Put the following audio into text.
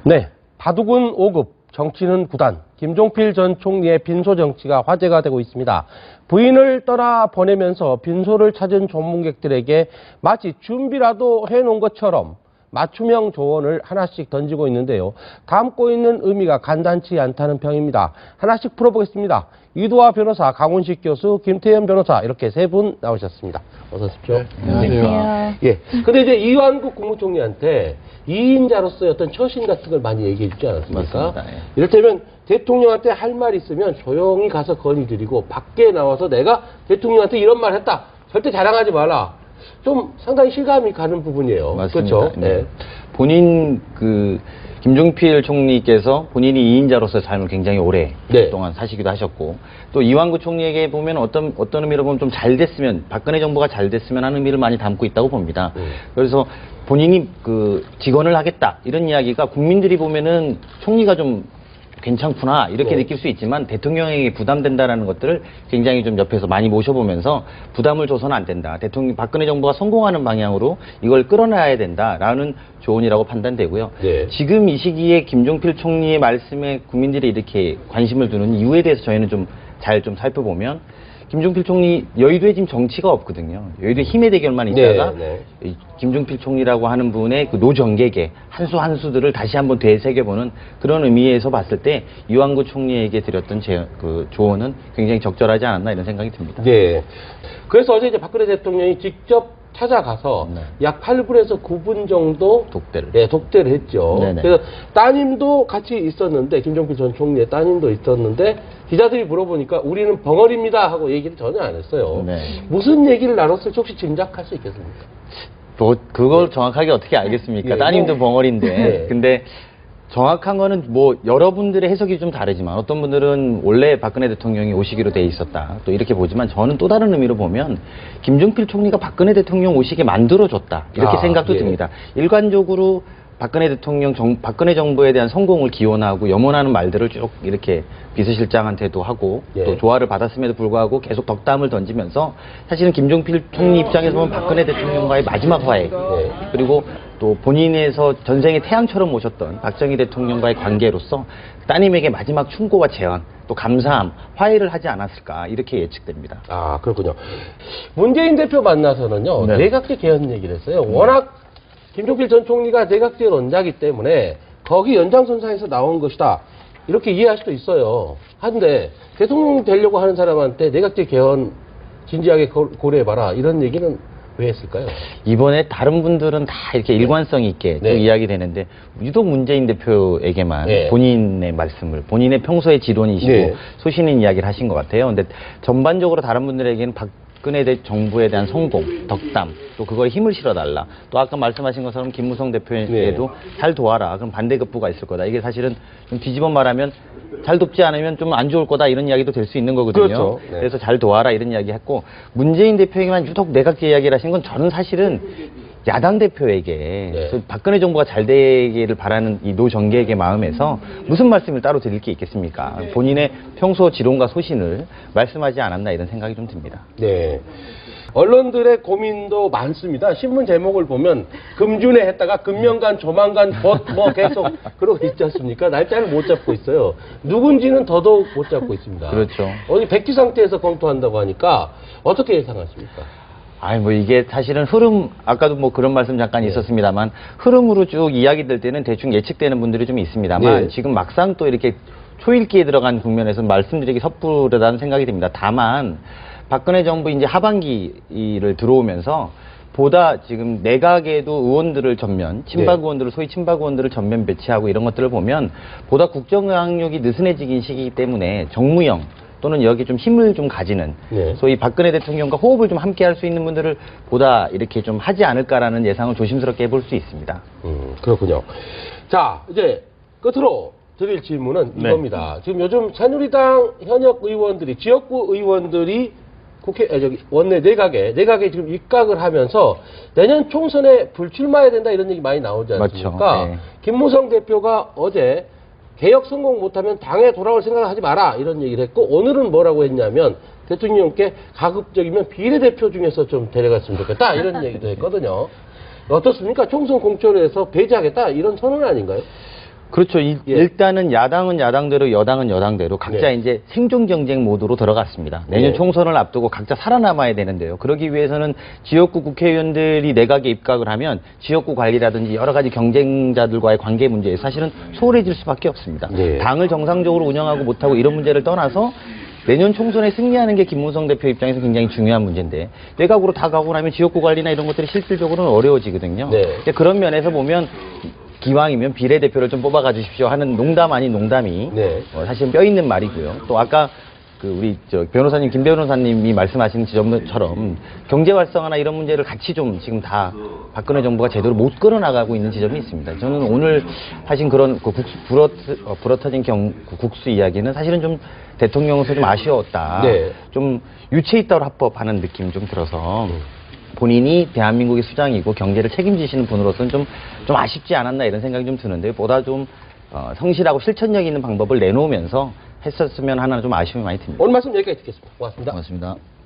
네, 바둑은 5급, 정치는 9단. 김종필 전 총리의 빈소 정치가 화제가 되고 있습니다. 부인을 떠나 보내면서 빈소를 찾은 조문객들에게 마치 준비라도 해놓은 것처럼 맞춤형 조언을 하나씩 던지고 있는데요. 담고 있는 의미가 간단치 않다는 평입니다. 하나씩 풀어보겠습니다. 이두화 변호사, 강훈식 교수, 김태현 변호사 이렇게 세 분 나오셨습니다. 어서 오십시오. 네, 안녕하세요. 예. 근데 이제 이완구 국무총리한테 2인자로서의 어떤 처신 같은 걸 많이 얘기해 주지 않았습니까? 맞습니다. 예. 이를테면 대통령한테 할 말 있으면 조용히 가서 건의드리고 밖에 나와서 내가 대통령한테 이런 말 했다. 절대 자랑하지 마라. 좀 상당히 실감이 가는 부분이에요. 맞습니다. 그렇죠? 네. 본인 김종필 총리께서 본인이 2인자로서의 삶을 굉장히 오래 네. 동안 사시기도 하셨고, 또 이완구 총리에게 보면 어떤 의미로 보면 좀 잘 됐으면, 박근혜 정부가 잘 됐으면 하는 의미를 많이 담고 있다고 봅니다. 그래서 본인이 직언을 하겠다 이런 이야기가 국민들이 보면은 총리가 좀 괜찮구나 이렇게 느낄 수 있지만 대통령에게 부담된다라는 것들을 굉장히 좀 옆에서 많이 모셔보면서 부담을 줘서는 안 된다. 박근혜 정부가 성공하는 방향으로 이걸 끌어내야 된다라는 조언이라고 판단되고요. 네. 지금 이 시기에 김종필 총리의 말씀에 국민들이 이렇게 관심을 두는 이유에 대해서 저희는 좀 잘 살펴보면 김종필 총리, 여의도에 지금 정치가 없거든요. 여의도에 힘의 대결만 있다가 이 김종필 총리라고 하는 분의 노정객의 한 수 한 수들을 다시 한번 되새겨보는 그런 의미에서 봤을 때 이완구 총리에게 드렸던 조언은 굉장히 적절하지 않았나 이런 생각이 듭니다. 네. 그래서 어제 이제 박근혜 대통령이 직접 찾아가서 약 8분에서 9분 정도 독대를 했죠. 네네. 그래서 따님도 같이 있었는데, 김종필 전 총리의 따님도 있었는데, 기자들이 물어보니까 우리는 벙어리입니다 하고 얘기를 전혀 안 했어요. 네. 무슨 얘기를 나눴을지 혹시 짐작할 수 있겠습니까? 그걸 정확하게 어떻게 알겠습니까? 따님도 벙어리인데. 근데 정확한 거는 여러분들의 해석이 좀 다르지만 어떤 분들은 원래 박근혜 대통령이 오시기로 돼 있었다. 또 이렇게 보지만 저는 또 다른 의미로 보면 김종필 총리가 박근혜 대통령 오시게 만들어줬다. 이렇게 생각도 듭니다. 일관적으로 박근혜 대통령, 박근혜 정부에 대한 성공을 기원하고 염원하는 말들을 쭉 이렇게 비서실장한테도 하고 또 조화를 받았음에도 불구하고 계속 덕담을 던지면서 사실은 김종필 총리 입장에서 보면 박근혜 대통령과의 마지막 화해 그리고 또 본인에서 전생의 태양처럼 모셨던 박정희 대통령과의 관계로서 따님에게 마지막 충고와 제언 또 감사함, 화해를 하지 않았을까 이렇게 예측됩니다. 아, 그렇군요. 문재인 대표 만나서는요, 내각제 개헌 얘기를 했어요. 워낙 김종필 전 총리가 내각제 원자기 때문에 거기 연장선상에서 나온 것이다. 이렇게 이해할 수도 있어요. 한데 대통령 되려고 하는 사람한테 내각제 개헌 진지하게 고려해봐라. 이런 얘기는 왜 했을까요? 이번에 다른 분들은 다 이렇게 일관성 있게 또 이야기되는데 유독 문재인 대표에게만 본인의 말씀을, 본인의 평소의 지론이시고 소신인 이야기를 하신 것 같아요. 근데 전반적으로 다른 분들에게는 박근혜 정부에 대한 성공, 덕담, 또 그거에 힘을 실어달라. 또 아까 말씀하신 것처럼 김무성 대표에도 잘 도와라. 그럼 반대급부가 있을 거다. 이게 사실은 좀 뒤집어 말하면 잘 돕지 않으면 좀 안 좋을 거다 이런 이야기도 될 수 있는 거거든요. 그렇죠. 그래서 잘 도와라 이런 이야기 했고 문재인 대표에게만 유독 내각제 이야기를 하신 건 저는 사실은 야당 대표에게 박근혜 정부가 잘 되기를 바라는 이 노정계의 마음에서 무슨 말씀을 따로 드릴 게 있겠습니까? 본인의 평소 지론과 소신을 말씀하지 않았나 이런 생각이 좀 듭니다. 네. 언론들의 고민도 많습니다. 신문 제목을 보면 금준에 했다가 금명간, 조만간, 계속 그러고 있지 않습니까? 날짜를 못 잡고 있어요. 누군지는 더더욱 못 잡고 있습니다. 그렇죠. 어디 백지 상태에서 검토한다고 하니까 어떻게 예상하십니까? 이게 사실은 흐름, 아까도 그런 말씀 잠깐 있었습니다만, 흐름으로 쭉 이야기될 때는 대충 예측되는 분들이 좀 있습니다만, 지금 막상 또 이렇게 초읽기에 들어간 국면에서 말씀드리기 섣부르다는 생각이 듭니다. 다만, 박근혜 정부 이제 하반기를 들어오면서, 보다 지금 내각에도 의원들을 친박 의원들을, 소위 친박 의원들을 전면 배치하고 이런 것들을 보면, 보다 국정강력이 느슨해지긴 시기이기 때문에 정무형, 또는 여기 좀 힘을 좀 가지는 소위 박근혜 대통령과 호흡을 좀 함께 할 수 있는 분들을 보다 이렇게 좀 하지 않을까라는 예상을 조심스럽게 해볼 수 있습니다. 그렇군요. 자, 이제 끝으로 드릴 질문은 이겁니다. 지금 요즘 새누리당 현역 의원들이, 지역구 의원들이 원내 내각에 지금 입각을 하면서 내년 총선에 불출마해야 된다 이런 얘기 많이 나오지 않습니까? 김무성 대표가 어제 개혁 성공 못하면 당에 돌아올 생각을 하지 마라 이런 얘기를 했고 오늘은 뭐라고 했냐면 대통령께 가급적이면 비례대표 중에서 좀 데려갔으면 좋겠다 이런 얘기도 했거든요. 어떻습니까? 총선 공천에서 배제하겠다 이런 선언 아닌가요? 그렇죠. 예. 일단은 야당은 야당대로, 여당은 여당대로 각자 네. 이제 생존 경쟁 모드로 들어갔습니다. 내년 네. 총선을 앞두고 각자 살아남아야 되는데요. 그러기 위해서는 지역구 국회의원들이 내각에 입각을 하면 지역구 관리라든지 여러 가지 경쟁자들과의 관계 문제에 사실은 소홀해질 수밖에 없습니다. 네. 당을 정상적으로 운영하고 못하고 이런 문제를 떠나서 내년 총선에 승리하는 게 김무성 대표 입장에서 굉장히 중요한 문제인데 내각으로 다 가고 나면 지역구 관리나 이런 것들이 실질적으로는 어려워지거든요. 네. 근데 그런 면에서 보면 기왕이면 비례대표를 좀 뽑아가 주십시오 하는 농담 아닌 농담이 네. 사실 뼈 있는 말이고요. 또 아까 우리 변호사님 김 변호사님이 말씀하신 지점처럼 경제 활성화나 이런 문제를 같이 좀 지금 다 박근혜 정부가 제대로 못 끌어나가고 있는 지점이 있습니다. 저는 오늘 하신 그런 불어터진 국수 이야기는 사실은 좀 대통령으로서 좀 아쉬웠다. 네. 좀 유체이따로 합법하는 느낌이 좀 들어서 본인이 대한민국의 수장이고 경제를 책임지시는 분으로서는 좀 아쉽지 않았나 이런 생각이 좀 드는데 보다 좀 성실하고 실천력 있는 방법을 내놓으면서 했었으면 하나 좀 아쉬움이 많이 듭니다. 오늘 말씀 여기까지 듣겠습니다. 고맙습니다. 고맙습니다.